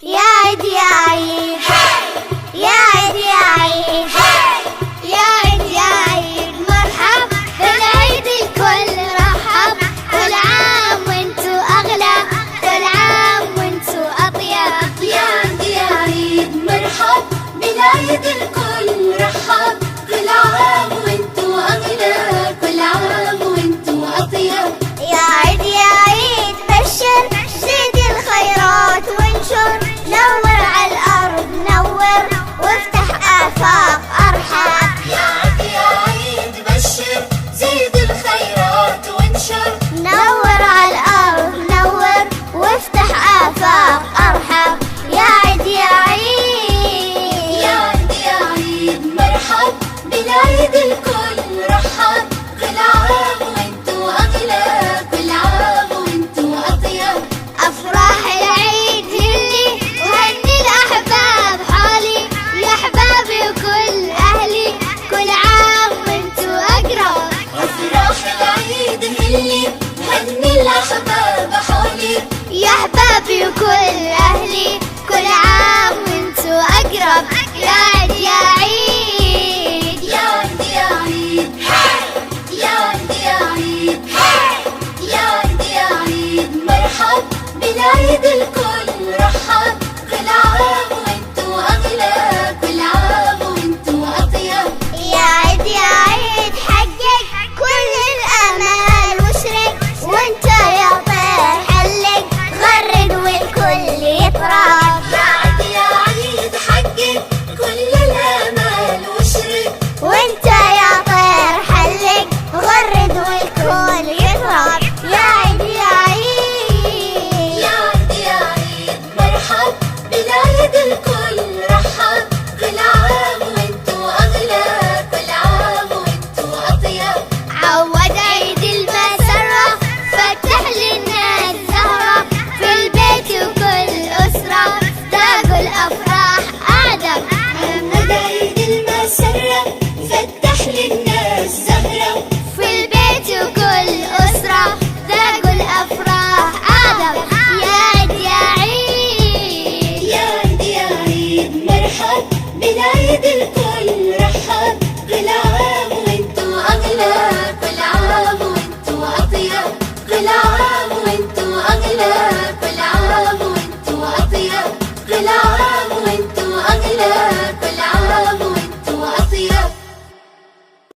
يا عيد يا عيد يا عيد يا عيد يا عيد يا عيد مرحب بالعيد الكل رحب، كل عام وانتو أغلى، كل عام وانتو أطيب. يا عيد يا عيد مرحب بالعيد الكل رحب، كل عام وانتو أغلى، كل عام وانتو أطيب. يا عيد يا عيد بشر زيد الخيرات وانشر، نور على الأرض نور وافتح آفاق أرحب. يا عيد يا عيد بشر زيد الخيرات وانشر، نور على الأرض نور وافتح آفاق أرحب. يا عيد يا عيد يا عيد يا عيد مرحب بالعيد الكل رحب، كل عام وانتو أغلى، كل عام وانتو أطيب. أفراح العيد هلي وهني الأحباب حولي، يا أحبابي وكل أهلي كل عام وانتو أقرب. أفراح العيد هلي وهني الأحباب حولي، يا أحبابي وكل أهلي كل عام وانتو أقرب. يا عيد يا عيد يا عيد يا عيد يا عيد يا عيد يا عيد يا عيد مرحب بالعيد الكل